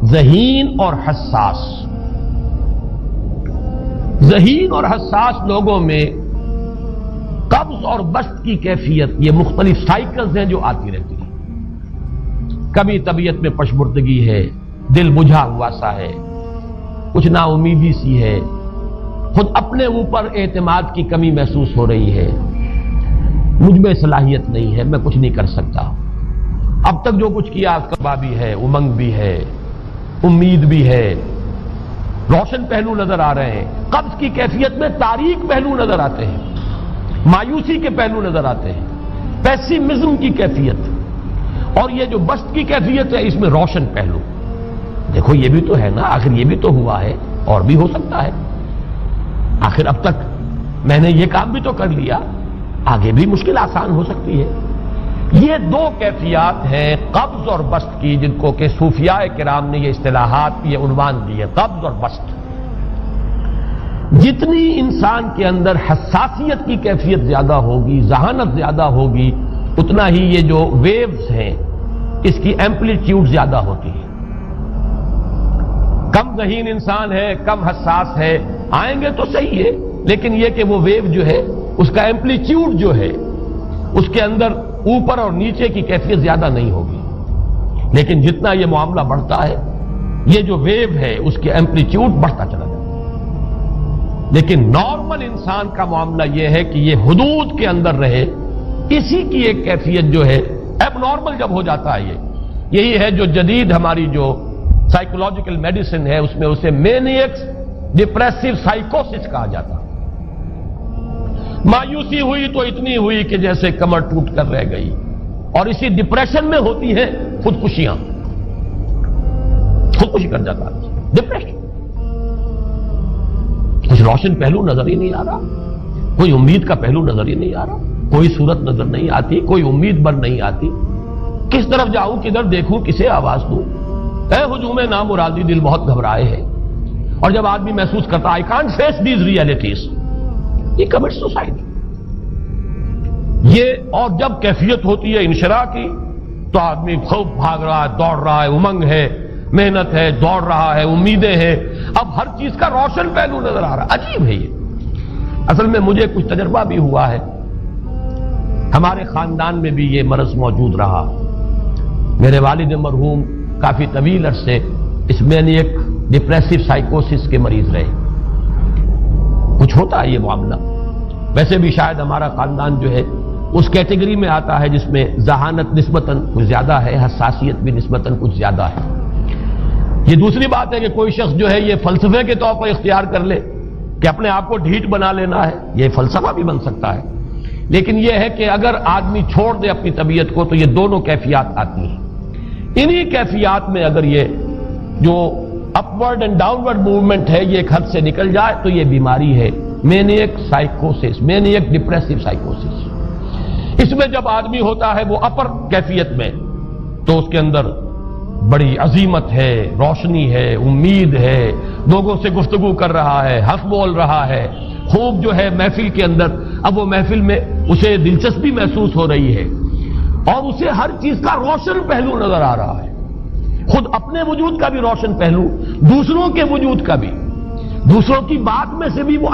ذہین اور حساس. ذہین اور حساس لوگوں میں قبض اور بسط کی کیفیت، یہ مختلف سائیکلز ہیں جو آتی رہتی ہیں. کبھی طبیعت میں پشمردگی ہے، دل بجھا ہوا سا ہے، کچھ نا امیدی سی ہے، خود اپنے اوپر اعتماد کی کمی محسوس ہو رہی ہے، مجھ میں صلاحیت نہیں ہے، میں کچھ نہیں کر سکتا، اب تک جو کچھ کیا کبا بھی ہے، امنگ بھی ہے، امید بھی ہے، روشن پہلو نظر آ رہے ہیں. قبض کی کیفیت میں تاریک پہلو نظر آتے ہیں، مایوسی کے پہلو نظر آتے ہیں، پیسیمزم کی کیفیت. اور یہ جو بسط کی کیفیت ہے اس میں روشن پہلو. دیکھو یہ بھی تو ہے نا، آخر یہ بھی تو ہوا ہے، اور بھی ہو سکتا ہے، آخر اب تک میں نے یہ کام بھی تو کر لیا، آگے بھی مشکل آسان ہو سکتی ہے. یہ دو کیفیات ہیں قبض اور بسط کی، جن کو کہ صوفیاء کرام نے یہ اصطلاحات، یہ عنوان دیے، قبض اور بسط. جتنی انسان کے اندر حساسیت کی کیفیت زیادہ ہوگی، ذہانت زیادہ ہوگی، اتنا ہی یہ جو ویوز ہیں اس کی ایمپلیٹیوڈ زیادہ ہوتی ہے. کم ذہین انسان ہے، کم حساس ہے، آئیں گے تو صحیح ہے، لیکن یہ کہ وہ ویو جو ہے اس کا ایمپلیٹیوڈ جو ہے اس کے اندر اوپر اور نیچے کی کیفیت زیادہ نہیں ہوگی. لیکن جتنا یہ معاملہ بڑھتا ہے یہ جو ویو ہے اس کے ایمپلیٹیوڈ بڑھتا چلا جاتا ہے. لیکن نارمل انسان کا معاملہ یہ ہے کہ یہ حدود کے اندر رہے. اسی کی ایک کیفیت جو ہے ایب نارمل جب ہو جاتا ہے، یہی ہے جو جدید ہماری جو سائیکولوجیکل میڈیسن ہے اس میں اسے مینیکس ڈپریسو سائیکوسس کہا جاتا. مایوسی ہوئی تو اتنی ہوئی کہ جیسے کمر ٹوٹ کر رہ گئی، اور اسی ڈپریشن میں ہوتی ہیں خودکشیاں، خودکشی کر جاتا ہے ڈپریشن. کچھ روشن پہلو نظر ہی نہیں آ رہا، کوئی امید کا پہلو نظر ہی نہیں آ رہا، کوئی صورت نظر نہیں آتی، کوئی امید بن نہیں آتی. کس طرف جاؤں، کدھر دیکھوں، کسے آواز دوں؟ اے ہجوم نامرادی دل بہت گھبرائے ہے. اور جب آدمی محسوس کرتا I can't face these realities، یہ کمٹ سوسائڈ. یہ اور جب کیفیت ہوتی ہے انشراح کی تو آدمی خوب بھاگ رہا ہے، دوڑ رہا ہے، امنگ ہے، محنت ہے، دوڑ رہا ہے، امیدیں ہیں، اب ہر چیز کا روشن پہلو نظر آ رہا ہے. عجیب ہے یہ. اصل میں مجھے کچھ تجربہ بھی ہوا ہے، ہمارے خاندان میں بھی یہ مرض موجود رہا. میرے والد مرحوم کافی طویل عرصے اس مینیک ڈپریسو سائیکوسس کے مریض رہے. کچھ ہوتا ہے یہ معاملہ. ویسے بھی شاید ہمارا خاندان جو ہے اس کیٹیگری میں آتا ہے جس میں ذہانت نسبتاً کچھ زیادہ ہے، حساسیت بھی نسبتاً کچھ زیادہ ہے. یہ دوسری بات ہے کہ کوئی شخص جو ہے یہ فلسفے کے طور پر اختیار کر لے کہ اپنے آپ کو ڈھیٹ بنا لینا ہے، یہ فلسفہ بھی بن سکتا ہے. لیکن یہ ہے کہ اگر آدمی چھوڑ دے اپنی طبیعت کو تو یہ دونوں کیفیات آتی ہیں. انہی کیفیات میں اگر یہ جو اپورڈ اینڈ ڈاؤنورڈ موومنٹ ہے یہ ایک حد سے نکل جائے تو یہ بیماری ہے مینیک سائیکوسس، مینیک ڈپریسو سائیکوسس. اس میں جب آدمی ہوتا ہے وہ اپر کیفیت میں تو اس کے اندر بڑی عظیمت ہے، روشنی ہے، امید ہے، لوگوں سے گفتگو کر رہا ہے، حق بول رہا ہے، خوب جو ہے محفل کے اندر، اب وہ محفل میں اسے دلچسپی محسوس ہو رہی ہے اور اسے ہر چیز کا روشن پہلو نظر آ رہا ہے، خود اپنے وجود کا بھی روشن پہلو، دوسروں کے وجود کا بھی. دوسروں کی بات میں سے بھی وہ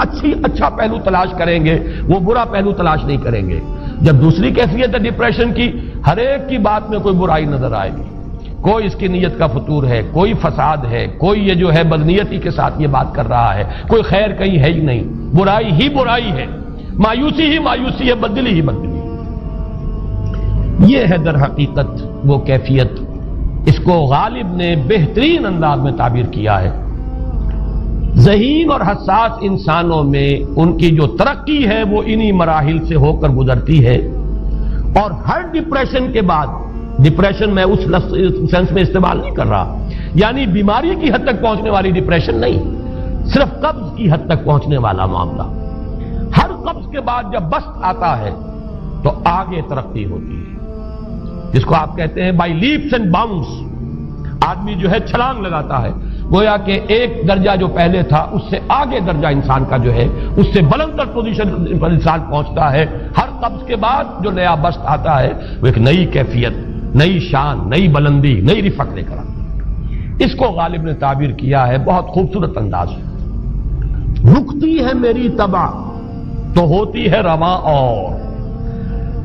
اچھا پہلو تلاش کریں گے، وہ برا پہلو تلاش نہیں کریں گے. جب دوسری کیفیت ہے ڈپریشن کی، ہر ایک کی بات میں کوئی برائی نظر آئے گی، کوئی اس کی نیت کا فطور ہے، کوئی فساد ہے، کوئی یہ جو ہے بدنیتی کے ساتھ یہ بات کر رہا ہے، کوئی خیر کہیں ہے ہی نہیں، برائی ہی برائی ہے، مایوسی ہی مایوسی ہے، بدلی ہی بدلی. یہ ہے در حقیقت وہ کیفیت. اس کو غالب نے بہترین انداز میں تعبیر کیا ہے. ذہین اور حساس انسانوں میں ان کی جو ترقی ہے وہ انہی مراحل سے ہو کر گزرتی ہے. اور ہر ڈپریشن کے بعد، ڈپریشن میں اس سینس میں استعمال نہیں کر رہا یعنی بیماری کی حد تک پہنچنے والی ڈپریشن نہیں، صرف قبض کی حد تک پہنچنے والا معاملہ. ہر قبض کے بعد جب بسط آتا ہے تو آگے ترقی ہوتی ہے، جس کو آپ کہتے ہیں بائی لیپس اینڈ باؤنڈس. آدمی جو ہے چھلانگ لگاتا ہے، گویا کہ ایک درجہ جو پہلے تھا اس سے آگے درجہ انسان کا جو ہے اس سے بلند تر پوزیشن پر انسان پہنچتا ہے. ہر قبض کے بعد جو نیا بسط آتا ہے وہ ایک نئی کیفیت، نئی شان، نئی بلندی، نئی رفعت لے کر آتا ہے. اس کو غالب نے تعبیر کیا ہے بہت خوبصورت انداز میں، رکتی ہے میری طبع تو ہوتی ہے رواں اور،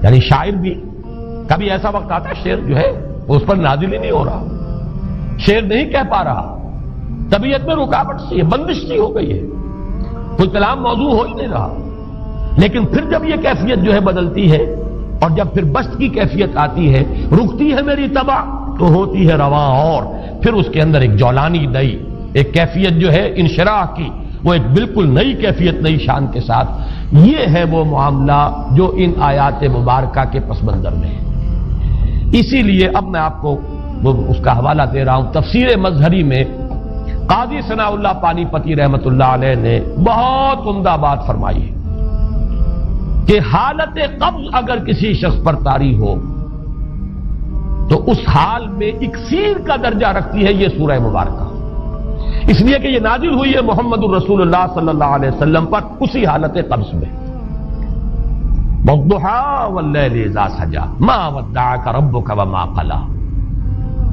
یعنی شاعر بھی کبھی ایسا وقت آتا ہے شعر جو ہے اس پر نازل ہی نہیں ہو رہا، شعر نہیں کہہ پا رہا، طبیعت میں رکاوٹ سی ہے، بندش سی ہو گئی ہے، کوئی کلام موضوع ہو ہی نہیں رہا، لیکن پھر جب یہ کیفیت جو ہے بدلتی ہے اور جب پھر بست کی کیفیت آتی ہے، رکتی ہے میری طبع تو ہوتی ہے رواں اور، پھر اس کے اندر ایک جولانی نئی ایک کیفیت جو ہے انشراح کی، وہ ایک بالکل نئی کیفیت نئی شان کے ساتھ، یہ ہے وہ معاملہ جو ان آیات مبارکہ کے پس منظر میں ہے۔ اسی لیے اب میں آپ کو اس کا حوالہ دے رہا ہوں، تفسیر مظہری میں قاضی ثناء اللہ پانی پتی رحمت اللہ علیہ نے بہت عمدہ بات فرمائی ہے کہ حالت قبض اگر کسی شخص پر طاری ہو تو اس حال میں اکسیر کا درجہ رکھتی ہے یہ سورہ مبارکہ، اس لیے کہ یہ نازل ہوئی ہے محمد الرسول اللہ صلی اللہ علیہ وسلم پر اسی حالت قبض میں۔ وَالضُّحَىٰ وَاللَّيْلِ إِذَا سَجَىٰ مَا وَدَّعَكَ رَبُّكَ وَمَا قَلَىٰ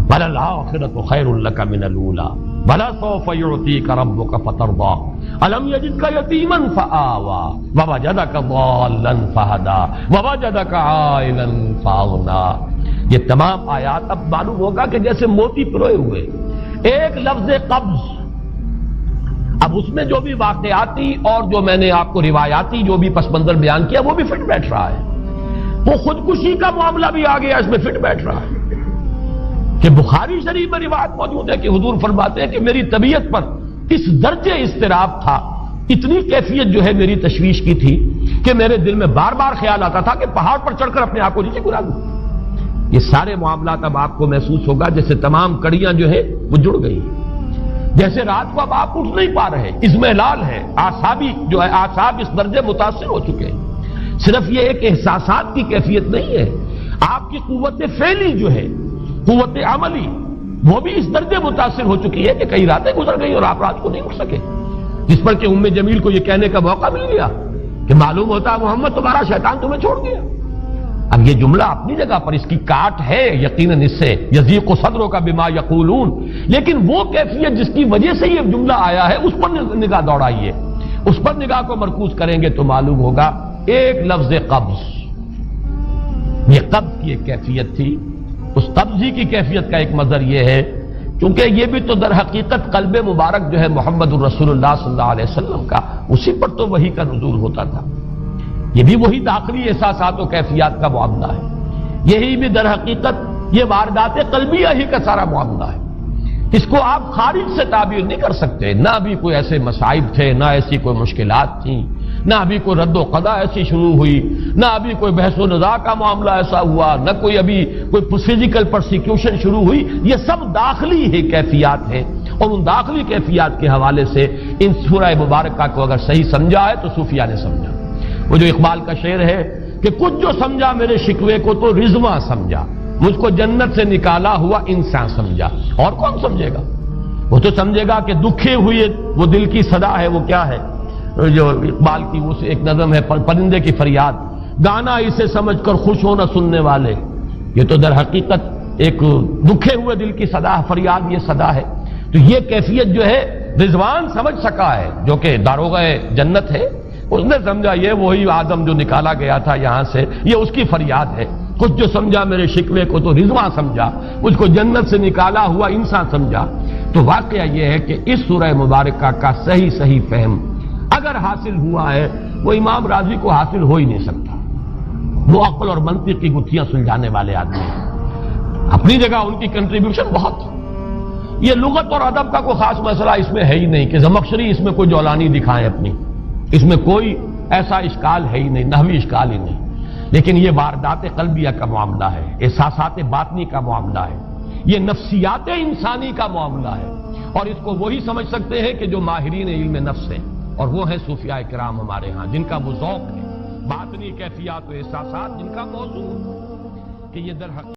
وَلَلْآخِرَةُ خَيْرٌ لَكَ مِنَ الْأُولَىٰ وَلَسَوْفَ يُعْطِيكَ رَبُّكَ فَتَرْضَىٰ أَلَمْ يَجِدْكَ يَتِيمًا فَآوَىٰ وَوَجَدَكَ ضَالًّا فَهَدَىٰ وَوَجَدَكَ عَائِلًا فَأَغْنَىٰ۔ یہ تمام آیات اب معلوم ہوگا کہ جیسے موتی پروئے ہوئے، ایک لفظ قبض، اب اس میں جو بھی واقعاتی اور جو میں نے آپ کو روایاتی جو بھی پس منظر بیان کیا وہ بھی فٹ بیٹھ رہا ہے، وہ خودکشی کا معاملہ بھی آ گیا اس میں فٹ بیٹھ رہا ہے کہ بخاری شریف میں روایت موجود ہے کہ حضور فرماتے ہیں کہ میری طبیعت پر اس درجے اضطراب تھا، اتنی کیفیت جو ہے میری تشویش کی تھی کہ میرے دل میں بار بار خیال آتا تھا کہ پہاڑ پر چڑھ کر اپنے آپ کو نیچے گرا دوں۔ یہ سارے معاملات اب آپ کو محسوس ہوگا جیسے تمام کڑیاں جو ہے وہ جڑ گئی، جیسے رات کو اب آپ اٹھ نہیں پا رہے، اضمحلال ہے، اعصابی جو ہے اعصاب اس درجے متاثر ہو چکے ہیں۔ صرف یہ ایک احساسات کی کیفیت نہیں ہے، آپ کی قوت فعلی جو ہے، قوت عملی، وہ بھی اس درجے متاثر ہو چکی ہے کہ کئی راتیں گزر گئی اور آپ رات کو نہیں اٹھ سکے، جس پر کہ ام جمیل کو یہ کہنے کا موقع مل گیا کہ معلوم ہوتا محمد تمہارا شیطان تمہیں چھوڑ گیا۔ اب یہ جملہ اپنی جگہ پر اس کی کاٹ ہے یقیناً، اس سے یضیق صدرک بما یقولون، لیکن وہ کیفیت جس کی وجہ سے یہ جملہ آیا ہے اس پر نگاہ دوڑائیے، اس پر نگاہ کو مرکوز کریں گے تو معلوم ہوگا ایک لفظ قبض، یہ قبض کی ایک کیفیت تھی، اس قبضی کی کیفیت کا ایک مظہر یہ ہے کیونکہ یہ بھی تو در حقیقت قلب مبارک جو ہے محمد الرسول اللہ صلی اللہ علیہ وسلم کا، اسی پر تو وحی کا نزول ہوتا تھا، یہ بھی وہی داخلی احساسات و کیفیات کا معاملہ ہے، یہی بھی در حقیقت یہ واردات قلبیہ ہی کا سارا معاملہ ہے، اس کو آپ خارج سے تعبیر نہیں کر سکتے، نہ ابھی کوئی ایسے مصائب تھے، نہ ایسی کوئی مشکلات تھیں، نہ ابھی کوئی رد و قضا ایسی شروع ہوئی، نہ ابھی کوئی بحث و نزاع کا معاملہ ایسا ہوا، نہ کوئی ابھی کوئی فزیکل پرسیکیوشن شروع ہوئی، یہ سب داخلی ہی کیفیات ہیں، اور ان داخلی کیفیات کے حوالے سے ان سورہ مبارکہ کو اگر صحیح سمجھا ہے تو صوفیہ نے سمجھا۔ وہ جو اقبال کا شعر ہے کہ کچھ جو سمجھا میرے شکوے کو تو رضواں سمجھا، مجھ کو جنت سے نکالا ہوا انسان سمجھا، اور کون سمجھے گا؟ وہ تو سمجھے گا کہ دکھے ہوئے وہ دل کی صدا ہے، وہ کیا ہے جو اقبال کی وہ ایک نظم ہے پرندے کی فریاد، گانا اسے سمجھ کر خوش ہونا سننے والے، یہ تو در حقیقت ایک دکھے ہوئے دل کی صدا فریاد، یہ صدا ہے۔ تو یہ کیفیت جو ہے رضوان سمجھ سکا ہے جو کہ داروغہ جنت ہے، اس نے سمجھا یہ وہی آدم جو نکالا گیا تھا یہاں سے، یہ اس کی فریاد ہے۔ کچھ جو سمجھا میرے شکوے کو تو رضواں سمجھا، مجھ کو جنت سے نکالا ہوا انسان سمجھا۔ تو واقعہ یہ ہے کہ اس سورہ مبارکہ کا صحیح فہم اگر حاصل ہوا ہے، وہ امام راضی کو حاصل ہو ہی نہیں سکتا، وہ عقل اور منطق کی گتھیاں سلجھانے والے آدمی ہیں، اپنی جگہ ان کی کنٹریبیوشن بہت، یہ لغت اور ادب کا کوئی خاص مسئلہ اس میں ہے ہی نہیں کہ زمخشری اس میں کوئی جولانی دکھائیں اپنی، اس میں کوئی ایسا اشکال ہے ہی نہیں، نحوی اشکال ہی نہیں، لیکن یہ واردات قلبیہ کا معاملہ ہے، احساسات باطنی کا معاملہ ہے، یہ نفسیات انسانی کا معاملہ ہے، اور اس کو وہی سمجھ سکتے ہیں کہ جو ماہرین علم نفس ہیں، اور وہ ہیں صوفیاء کرام ہمارے ہاں، جن کا وہ ذوق ہے باطنی کیفیات و احساسات، جن کا موضوع کہ یہ در حقیقت